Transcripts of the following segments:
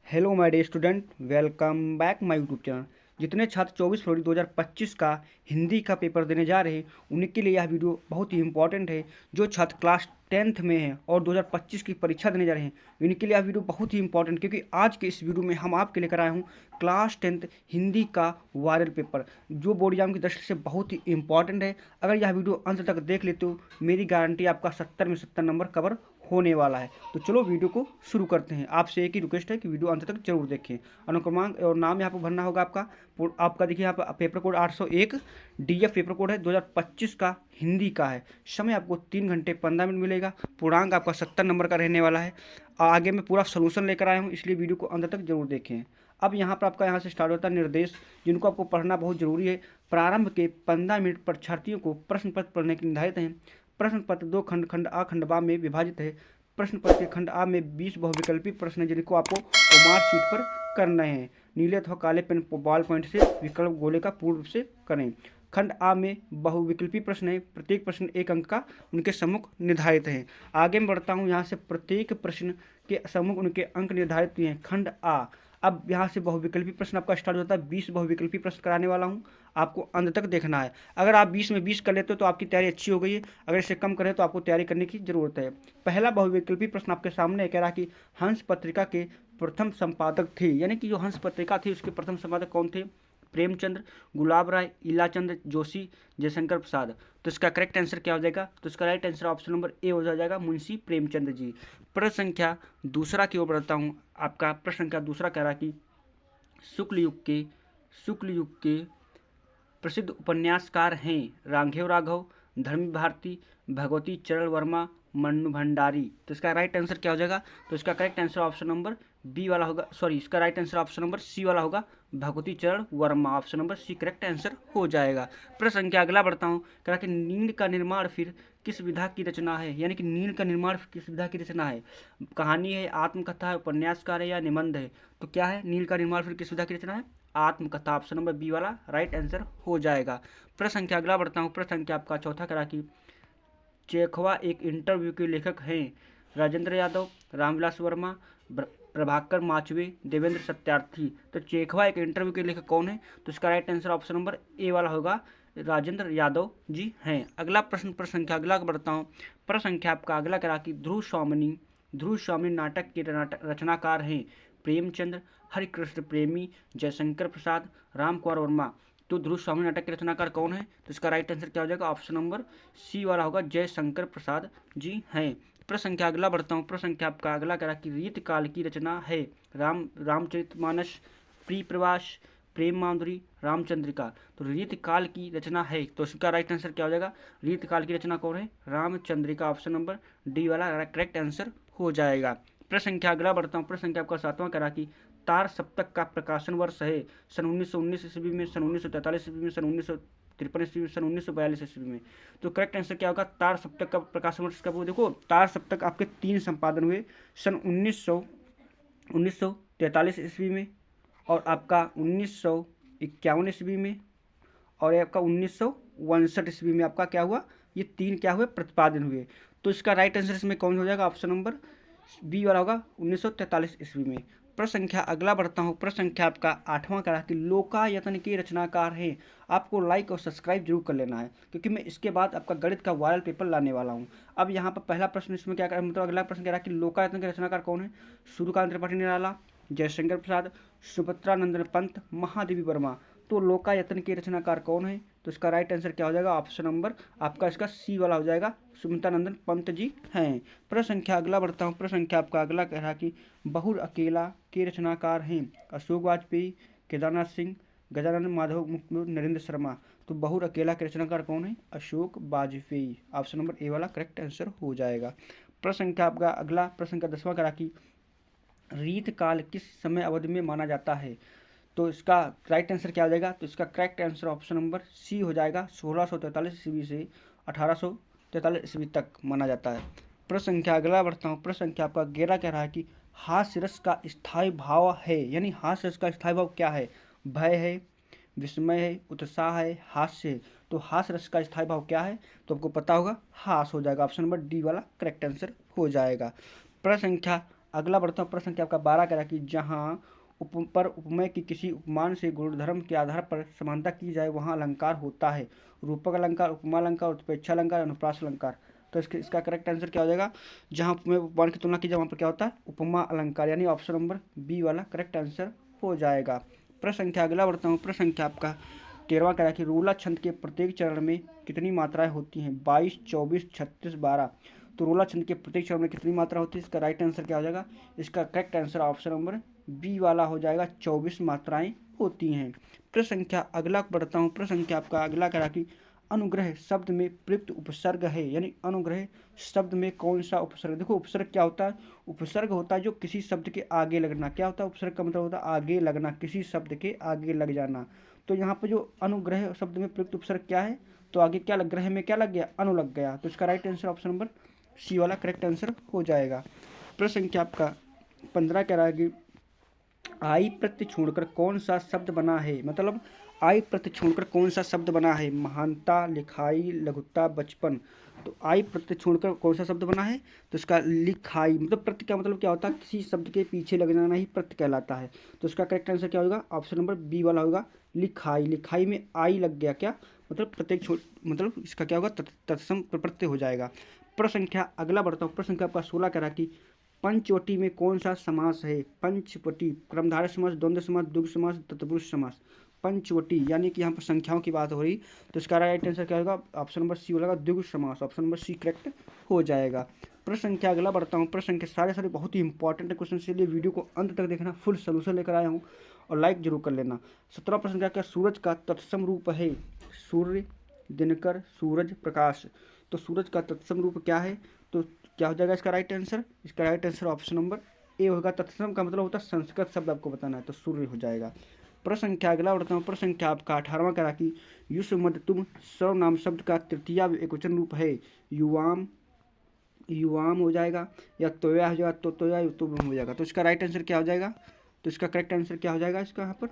Hello my dear student, welcome back my YouTube channel. जितने छात्र 24 फरवरी 2025 का हिंदी का पेपर देने जा रहे हैं उनके लिए यह वीडियो बहुत ही इंपॉर्टेंट है। जो छात्र क्लास 10th में हैं और 2025 की परीक्षा देने जा रहे हैं उनके लिए यह वीडियो बहुत ही इंपॉर्टेंट, क्योंकि आज के इस वीडियो में हम आपके लेकर आए हूँ क्लास 10th हिंदी का वायरल पेपर, जो बोर्ड एग्जाम की दृष्टि से बहुत ही इंपॉर्टेंट है। अगर यह वीडियो अंत तक देख लेते हो मेरी गारंटी आपका 70 में 70 नंबर कवर होने वाला है। तो चलो वीडियो को शुरू करते हैं। आपसे एक ही रिक्वेस्ट है कि वीडियो अंत तक जरूर देखें। अनुक्रमांक और नाम यहाँ पर भरना होगा आपका देखिए यहाँ पर paper code 801 DF paper code है, 2025 का हिंदी का है। समय आपको 3 घंटे 15 मिनट मिलेगा। पूर्णांक आपका 70 नंबर का रहने वाला है। आगे मैं पूरा सोल्यूशन लेकर आया हूँ, इसलिए वीडियो को अंत तक जरूर देखें। अब यहाँ पर आपका यहाँ से स्टार्ट होता है निर्देश, जिनको आपको पढ़ना बहुत जरूरी है। प्रारंभ के 15 मिनट परीक्षार्थियों को प्रश्न पत्र पढ़ने के निर्धारित हैं। प्रश्न पत्र दो खंड आ खंड बा में विभाजित है। प्रश्न पत्र के खंड आ में 20 बहुविकल्पी प्रश्न हैं, जिनको आपको ओमार शीट पर करना है। नीले अथवा काले पेन बॉल पॉइंट से विकल्प गोले का पूर्ण रूप से करें। खंड आ में बहुविकल्पी प्रश्न है, प्रत्येक प्रश्न 1 अंक का उनके सम्मुख निर्धारित है। आगे मैं बढ़ता हूँ, यहाँ से प्रत्येक प्रश्न के सम्मुख उनके अंक निर्धारित हुए हैं। खंड आ, अब यहाँ से बहुविकल्पी प्रश्न आपका स्टार्ट होता है। 20 बहुविकल्पी प्रश्न कराने वाला हूँ, आपको अंत तक देखना है। अगर आप 20 में 20 कर लेते हो तो आपकी तैयारी अच्छी हो गई है। अगर इससे कम करें तो आपको तैयारी करने की जरूरत है। पहला बहुविकल्पी प्रश्न आपके सामने कह रहा कि हंस पत्रिका के प्रथम संपादक थे, यानी कि जो हंस पत्रिका थी उसके प्रथम संपादक कौन थे? प्रेमचंद्र, गुलाब राय, इलाचंद जोशी, जयशंकर प्रसाद। तो इसका करेक्ट आंसर क्या हो जाएगा? तो इसका right answer option number A हो जाएगा, मुंशी प्रेमचंद जी। प्रश्न संख्या दूसरा की ओर बढ़ता हूँ। आपका प्रश्न संख्या दूसरा कह रहा कि शुक्ल युग के प्रसिद्ध उपन्यासकार हैं राघव राघव, धर्मी भारती, भगवती चरण वर्मा, मन्नू भंडारी। तो इसका राइट आंसर क्या हो जाएगा? तो इसका correct answer option number B वाला होगा, सॉरी, इसका right answer option number C वाला होगा, Bhagwati Charan Verma. Option number C correct answer हो जाएगा। प्रश्न संख्या अगला बढ़ता हूँ, कह रहा कि नील का निर्माण फिर किस विधा की रचना है, यानी कि नील का निर्माण किस विधा की रचना है? कहानी है, आत्मकथा है, उपन्यासकार है या निबंध है? तो क्या है? नील का निर्माण फिर किस विधा की रचना है? आत्मकथा। ऑप्शन नंबर बी वाला राइट आंसर हो जाएगा। प्रश्न संख्या अगला बढ़ता हूँ। प्रश्न संख्या आपका चौथा करा कि चेखवा एक इंटरव्यू के लेखक हैं राजेंद्र यादव, रामविलास वर्मा, प्रभाकर माचवे, देवेंद्र सत्यार्थी। तो चेखवा एक इंटरव्यू के लेखक कौन है? तो इसका right answer option number A वाला होगा, राजेंद्र यादव जी हैं। अगला प्रश्न संख्या अगला बढ़ता हूँ। प्रश्न संख्या आपका अगला करा कि ध्रुव स्वामी नाटक के रचनाकार हैं प्रेमचंद्र, हरिकृष्ण प्रेमी, जयशंकर प्रसाद, राम कुमार वर्मा। तो ध्रुव स्वामी नाटक के रचनाकार कौन है? तो इसका राइट आंसर क्या हो जाएगा? ऑप्शन नंबर सी वाला होगा, जयशंकर प्रसाद जी हैं। प्रश्न संख्या अगला बढ़ता हूँ। प्रश्न संख्या आपका अगला करा कि रीत काल की रचना है रामचरितमानस, प्रिय प्रवास, प्रेम माधुरी, रामचंद्रिका। तो रीत काल की रचना है, तो इसका राइट आंसर क्या हो जाएगा? रीत काल की रचना कौन है? रामचंद्रिका। ऑप्शन नंबर डी वाला करेक्ट आंसर हो जाएगा। प्रश्न संख्या अगला बढ़ता हूँ। प्रश्न संख्या आपका सातवां करा कि तार सप्तक का प्रकाशन वर्ष है सन 1919 ईस्वी में, सन 1943 ईस्वी में, सन 1953 ईस्वी में, सन 1942 ईस्वी में। तो करेक्ट आंसर क्या होगा? तार सप्तक का प्रकाशन वर्ष कब? देखो, तार सप्तक आपके 3 संपादन हुए, सन 1943 ईस्वी में, और आपका 1951 ईस्वी में, और आपका 1962 ईस्वी में आपका क्या हुआ? ये 3 क्या हुए? प्रतिपादन हुए। तो इसका राइट आंसर इसमें कौन हो जाएगा? ऑप्शन नंबर बी वाला होगा, 1943 ईस्वी में। प्रश्न संख्या अगला बढ़ता हूँ। प्रश्न संख्या आपका आठवां करा कि लोकायतन के रचनाकार हैं। आपको लाइक और सब्सक्राइब जरूर कर लेना है, क्योंकि मैं इसके बाद आपका गणित का वायरल पेपर लाने वाला हूँ। अब यहाँ पर पहला प्रश्न इसमें क्या करा, मतलब अगला प्रश्न कह रहा है कि लोकायतन के रचनाकार कौन है? सूर्यकांत त्रिपाठी निराला, जयशंकर प्रसाद, सुभद्रा नंदन पंत, महादेवी वर्मा। तो लोकायतन के रचनाकार कौन है? तो इसका राइट आंसर क्या हो जाएगा? ऑप्शन नंबर आपका इसका सी वाला हो जाएगा, सुमित्रानंदन पंत जी हैं। प्रश्न संख्या अगला बढ़ता हूँ। प्रश्न संख्या आपका अगला कह रहा कि बहुर अकेला के रचनाकार हैं अशोक वाजपेयी, केदारनाथ सिंह, गजानन माधव मुकुंद, नरेंद्र शर्मा। तो बहुर अकेला के रचनाकार कौन है? Ashok Vajpayee. Option number A वाला करेक्ट आंसर हो जाएगा। प्रश्न संख्या आपका अगला प्रश्न संख्या 10वां करा कि रीत काल किस समय अवधि में माना जाता है? तो इसका राइट आंसर क्या हो जाएगा? तो इसका correct answer option number C हो जाएगा, 1643 ईस्वी से 1843 ईस्वी तक माना जाता है। प्रश्न संख्या अगला बढ़ता हूँ। प्रश्न संख्या आपका 11 कह रहा है कि हास्य रस का स्थायी भाव है, यानी हास्य रस का स्थायी भाव क्या है? भय है, विस्मय है, उत्साह है, हास्य है। तो हास्य रस का स्थायी भाव क्या है? तो आपको पता होगा, हास हो जाएगा। ऑप्शन नंबर डी वाला करेक्ट आंसर हो जाएगा। प्रश्न संख्या अगला बढ़ता हूँ प्रश्न संख्या आपका 12 कह रहा है कि जहाँ उपमेय की किसी उपमान से गुणधर्म के आधार पर समानता की जाए वहाँ अलंकार होता है। रूपक अलंकार, उपमा अलंकार, उत्प्रेक्षा अलंकार, अनुप्रास अलंकार। तो इसका करेक्ट आंसर क्या हो जाएगा? जहाँ उपमेय उपमान की तुलना की जाए वहाँ पर क्या होता है? उपमा अलंकार, यानी ऑप्शन नंबर बी वाला करेक्ट आंसर हो जाएगा। प्रश्न संख्या अगला बढ़ता हूँ। प्रश्न संख्या आपका 13वां कह रहा है कि रूला छंद के प्रत्येक चरण में कितनी मात्राएं होती हैं? 22, 24, 36, 12। तो रूला छंद के प्रत्येक चरण में कितनी मात्रा होती है? इसका राइट आंसर क्या हो जाएगा? इसका correct answer option number B वाला हो जाएगा, 24 मात्राएं होती हैं। प्रश्न संख्या अगला बढ़ता हूँ। प्रश्न संख्या आपका अगला कह रहा कि अनुग्रह शब्द में प्रयुक्त उपसर्ग है, यानी अनुग्रह शब्द में कौन सा उपसर्ग? देखो उपसर्ग क्या होता है? उपसर्ग होता है जो किसी शब्द के आगे लगना। क्या होता है उपसर्ग का मतलब? होता है आगे लगना, किसी शब्द के आगे लग जाना। तो यहाँ पर जो अनुग्रह शब्द में प्रयुक्त उपसर्ग क्या है? तो आगे क्या लग, ग्रह में क्या लग गया? अनु लग गया। तो इसका right answer option number C वाला करेक्ट आंसर हो जाएगा। प्रश्न संख्या आपका 15 कह रहा है कि आई प्रत्यय छोड़कर कौन सा शब्द बना है? मतलब आई प्रत्यय छोड़कर कौन सा शब्द बना है? महानता, लिखाई, लघुता, बचपन। तो आई प्रत्यय छोड़कर कौन सा शब्द बना है? तो इसका लिखाई। मतलब प्रत्यय का मतलब क्या होता है? किसी शब्द के पीछे लग जाना ही प्रत्यय कहलाता है। तो इसका करेक्ट आंसर क्या होगा? ऑप्शन नंबर बी वाला होगा, लिखाई। लिखाई में आई लग गया, क्या मतलब? प्रत्येक मतलब इसका क्या होगा? तत्सम प्रत्यय हो जाएगा। प्रश्न संख्या अगला बढ़ता हूँ। प्रश्न संख्या आपका 16 कह रहा कि पंचवटी में कौन सा समास है? पंचवटी क्रमधारय समास, द्वंद्व समास, द्विगु समास, तत्पुरुष समास। पंचवटी यानी कि यहाँ पर संख्याओं की बात हो रही, तो इसका राइट आंसर क्या होगा? ऑप्शन नंबर सी होगा, द्विगु समास। ऑप्शन नंबर सी करेक्ट हो जाएगा। प्रश्न संख्या अगला बढ़ता हूँ। प्रश्न संख्या सारे बहुत ही इंपॉर्टेंट है क्वेश्चन, इसलिए वीडियो को अंत तक देखना, फुल सोल्यूशन लेकर आया हूँ और लाइक जरूर कर लेना। 17 प्रश्न क्या? सूरज का तत्सम रूप है? सूर्य, दिनकर, सूरज, प्रकाश। तो सूरज का तत्सम रूप क्या है? तो क्या हो जाएगा इसका राइट आंसर? इसका right answer option number A होगा। तत्सम का मतलब होता है संस्कृत शब्द, आपको बताना है, तो सूर्य हो जाएगा। प्रश्न संख्या अगला बढ़ता हूँ। प्रश्न संख्या आपका 18वां करा कि युष्म मध्य तुम सर्वनाम शब्द का तृतीया एकवचन रूप है? युवाम, युवाम हो जाएगा, या तोया हो जाएगा, तोया हो जाएगा। तो इसका राइट आंसर क्या हो जाएगा? तो इसका करेक्ट आंसर क्या हो जाएगा इसका यहाँ पर?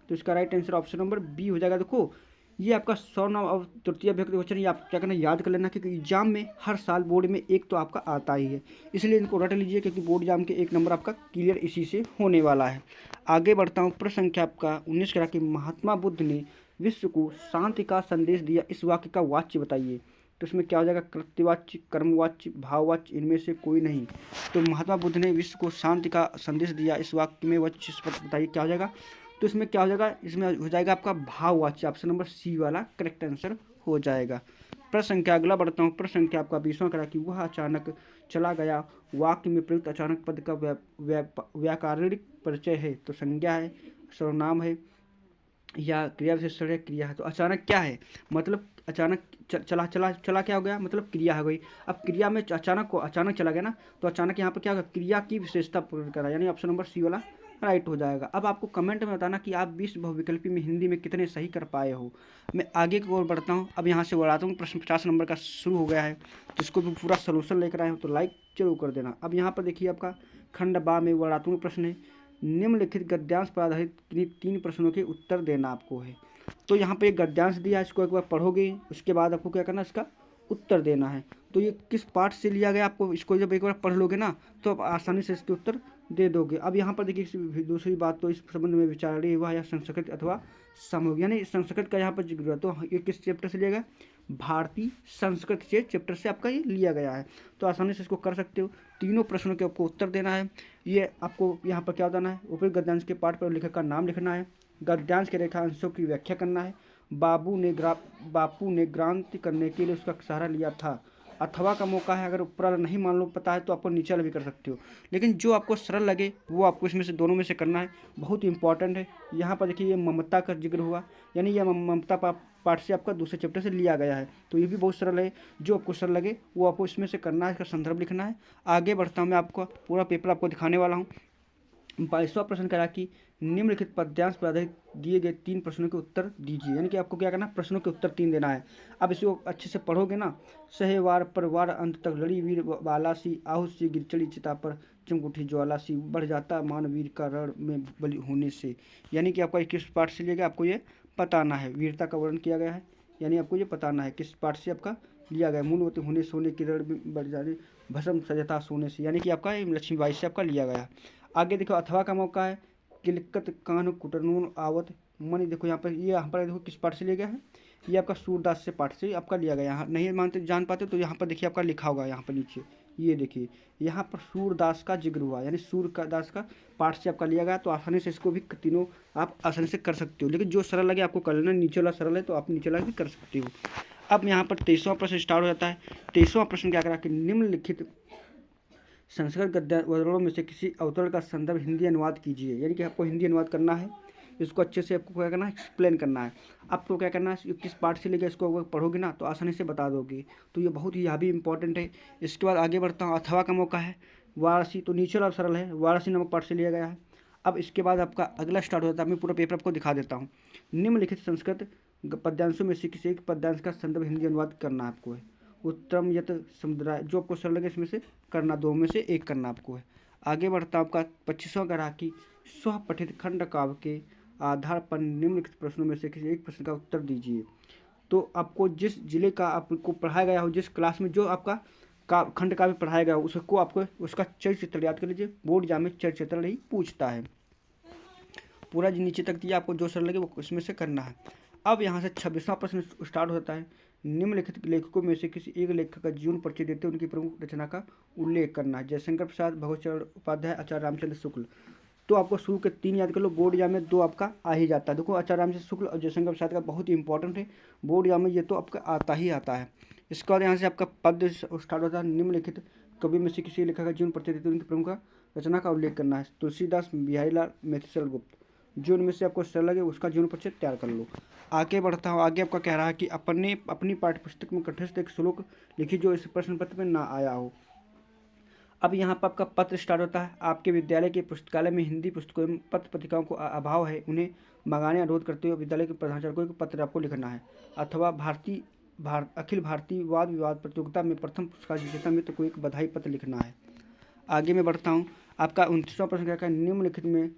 तो इसका right answer option number B हो जाएगा। देखो ये आपका सर्वनाम और तृतीय विभक्ति वचन, ये आप क्या करना, याद कर लेना, क्योंकि एग्जाम में हर साल बोर्ड में एक तो आपका आता ही है, इसलिए इनको रट लीजिए, क्योंकि बोर्ड एग्जाम के 1 नंबर आपका क्लियर इसी से होने वाला है। आगे बढ़ता हूँ। प्रश्न संख्या आपका 19 करा कि महात्मा बुद्ध ने विश्व को शांति का संदेश दिया, इस वाक्य का वाच्य बताइए। तो इसमें क्या हो जाएगा? कृत्यवाच्य, कर्मवाच्य, भाववाच्य, इनमें से कोई नहीं। तो महात्मा बुद्ध ने विश्व को शांति का संदेश दिया, इस वाक्य में वाच्य बताइए क्या हो जाएगा? तो इसमें क्या हो जाएगा? इसमें हो जाएगा आपका भाववाच्य। ऑप्शन नंबर सी वाला करेक्ट आंसर हो जाएगा। प्रश्न संख्या अगला बढ़ता हूँ। प्रश्न संख्या आपका 20वां करा कि वह अचानक चला गया, वाक्य में प्रयुक्त अचानक पद का व्याकरणिक परिचय है? तो संज्ञा है, सर्वनाम है, या क्रिया विशेषण है, क्रिया है। तो अचानक क्या है? मतलब अचानक चला चला चला क्या हो गया? मतलब क्रिया हो गई। अब क्रिया में अचानक को अचानक चला गया ना, तो अचानक यहाँ पर क्या होगा? क्रिया की विशेषता प्रकट करा, यानी ऑप्शन नंबर सी वाला राइट हो जाएगा। अब आपको कमेंट में बताना कि आप 20 बहुविकल्पी में हिंदी में कितने सही कर पाए हो। मैं आगे की ओर बढ़ता हूँ। अब यहाँ से बढ़ाता हूँ। प्रश्न 50 नंबर का शुरू हो गया है, जिसको भी पूरा सोल्यूशन लेकर आए हो तो लाइक जरूर कर देना। अब यहाँ पर देखिए आपका खंड बा में वर्णात्मक प्रश्न है। निम्नलिखित गद्यांश पर आधारित 3 प्रश्नों के उत्तर देना आपको है। तो यहाँ पे एक गद्यांश दिया है, इसको एक बार पढ़ोगे, उसके बाद आपको क्या करना है? इसका उत्तर देना है। तो ये किस पाठ से लिया गया, आपको इसको जब एक बार पढ़ लोगे ना, तो आप आसानी से इसके उत्तर दे दोगे। अब यहाँ पर देखिए दूसरी बात, तो इस संबंध में विचारणीय हुआ या संस्कृत अथवा समूह, यानी संस्कृत का यहाँ पर जिक्र है। तो ये किस चैप्टर से लिया गया? भारतीय संस्कृत से चैप्टर से आपका ये लिया गया है। तो आसानी से इसको कर सकते हो। तीनों प्रश्नों के आपको उत्तर देना है। ये आपको यहाँ पर क्या बताना है? उपयुक्त गद्यांश के पाठ पर लेखक का नाम लिखना है, गद्यांश के रेखांशों की व्याख्या करना है, बापू ने क्रांति करने के लिए उसका सहारा लिया था। अथवा का मौका है, अगर ऊपर वाला नहीं मान लो पता है तो आपको नीचे वाला भी कर सकते हो, लेकिन जो आपको सरल लगे वो आपको इसमें से दोनों में से करना है। बहुत इंपॉर्टेंट है। यहाँ पर देखिए ये ममता का जिक्र हुआ, यानी यह ममता पाठ से आपका दूसरे चैप्टर से लिया गया है। तो ये भी बहुत सरल है, जो आपको सरल लगे वो आपको इसमें से करना है, इसका संदर्भ लिखना है। आगे बढ़ता हूँ, मैं आपको पूरा पेपर आपको दिखाने वाला हूँ। 22वां प्रश्न करा कि निम्नलिखित पद्यांश पर आधारित दिए गए 3 प्रश्नों के उत्तर दीजिए, यानी कि आपको क्या करना है? प्रश्नों के उत्तर 3 देना है। अब इसको अच्छे से पढ़ोगे ना, सहे वार पर वार अंत तक लड़ी वीर बाला सी, आहु सी गिर चढ़ी चिता पर चमक उठी ज्वाला सी, बढ़ जाता मान वीर का रण में बलि होने से। यानी कि आपका किस पाठ से लिया गया आपको ये बताना है। वीरता का वर्णन किया गया है, यानी आपको ये बताना है किस पाठ से आपका लिया गया। मूल्यवती होने सोने की ऋण बढ़ जाने भस्म सजता सोने से, यानी कि आपका लक्ष्मीबाई से आपका लिया गया। आगे देखो अथवा का मौका है किलकत कान कुटनून आवत मणि। देखो यहाँ पर देखो किस पाठ से लिया गया है, ये आपका सूरदास से पाठ से आपका लिया गया। यहाँ नहीं मानते जान पाते तो यहाँ पर देखिए आपका लिखा होगा यहाँ पर नीचे, ये देखिए यहाँ पर सूरदास का जिक्र हुआ, यानी सूरदास का पाठ से आपका लिया गया। तो आसानी से इसको भी तीनों आप आसानी से कर सकते हो, लेकिन जो सरल लगे आपको कर लेना। नीचे वाला सरल है तो आप नीचे वाला भी कर सकते हो। अब यहाँ पर 23वां प्रश्न स्टार्ट हो जाता है। 23वां प्रश्न क्या करा कि निम्नलिखित संस्कृत गद्य वर्णों में से किसी अवतरण का संदर्भ हिंदी अनुवाद कीजिए, यानी कि आपको हिंदी अनुवाद करना है। इसको अच्छे से आपको क्या करना है, एक्सप्लेन करना है। आपको क्या करना है, किस पार्ट से लेकर इसको अगर पढ़ोगे ना तो आसानी से बता दोगे। तो ये बहुत ही यहाँ भी इंपॉर्टेंट है। इसके बाद आगे बढ़ता हूँ। अथवा का मौका है वाराणसी, तो नीचे वाला सरल है, वाराणसी नामक पाठ से लिया गया है। अब इसके बाद आपका अगला स्टार्ट होता है। मैं पूरा पेपर आपको दिखा देता हूँ। निम्नलिखित संस्कृत पद्यांशों में से किसी एक पद्यांश का संदर्भ हिंदी अनुवाद करना आपको है। उत्तम यत समुदाय, जो आपको सरल लगे इसमें से करना, दो में से एक करना आपको है। आगे बढ़ता आपका 25वां करा कि स्वपठित खंड काव्य के आधार पर निम्नलिखित प्रश्नों में से किसी एक प्रश्न का उत्तर दीजिए। तो आपको जिस जिले का आपको पढ़ाया गया हो, जिस क्लास में जो आपका खंड काव्य पढ़ाया गया हो, उसको आपको उसका चरित्र याद कर लीजिए। बोर्ड एग्जाम में चरित्र ही पूछता है। पूरा नीचे तक दिया, आपको जो सरल लगे वो इसमें से करना है। अब यहाँ से 26वां प्रश्न स्टार्ट होता है। निम्नलिखित लेखकों में से किसी एक लेखक का जीवन परिचय देते उनकी प्रमुख रचना का उल्लेख करना है। जयशंकर प्रसाद, भगवत चरण उपाध्याय, आचार्य रामचंद्र शुक्ल। तो आपको शुरू के 3 याद कर लो, बोर्ड एग्जाम में 2 आपका आ ही जाता है। देखो आचार्य रामचंद्र शुक्ल और जयशंकर प्रसाद का बहुत ही इंपॉर्टेंट है, बोर्ड एग्जाम में ये तो आपका आता ही आता है। इसके बाद यहाँ से आपका पद स्टार्ट होता है। निम्नलिखित कवि में से किसी लेखक का जीवन परिचय देते उनकी प्रमुख रचना का उल्लेख करना है। तुलसीदास, बिहारी लाल, मेथिसल गुप्त। जो उनमें से आपको सरल लगे उसका जीवन परिचय तैयार कर लो। आगे बढ़ता हूँ। आगे आपका कह रहा है कि अपनी पाठ्यपुस्तक में कंठस्थ एक श्लोक लिखिए जो इस प्रश्न पत्र में ना आया हो। अब यहाँ पर आपका पत्र स्टार्ट होता है। आपके विद्यालय के पुस्तकालय में हिंदी पुस्तकों एवं पत्र पत्रिकाओं का अभाव है, उन्हें मंगाने अनुरोध करते हुए विद्यालय के प्रधानाचार्य को एक पत्र आपको लिखना है। अथवा अखिल भारतीय वाद विवाद प्रतियोगिता में प्रथम पुरस्कार विजेता मित्र को एक बधाई पत्र लिखना है। आगे मैं बढ़ता हूँ। आपका 29वां प्रश्न क्या है, निम्नलिखित में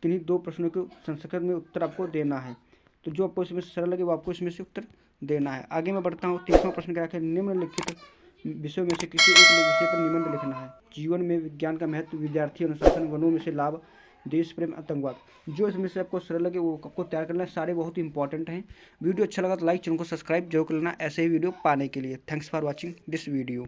किन्हीं 2 प्रश्नों के संस्कृत में उत्तर आपको देना है। तो जो आपको इसमें सरल लगे वो आपको इसमें से उत्तर देना है। आगे मैं बढ़ता हूँ। 30वां प्रश्न क्या है, निम्नलिखित विषयों में से किसी एक विषय पर निबंध लिखना है। जीवन में विज्ञान का महत्व, विद्यार्थी अनुशासन, वनों में से लाभ, देश प्रेम, आतंकवाद। जो इसमें से आपको सरल लगे वो आपको तैयार करना है। सारे बहुत ही इंपॉर्टेंट हैं। वीडियो अच्छा लगा तो लाइक, चैनल को सब्सक्राइब जरूर कर लेना ऐसे ही वीडियो पाने के लिए। Thanks for watching this video.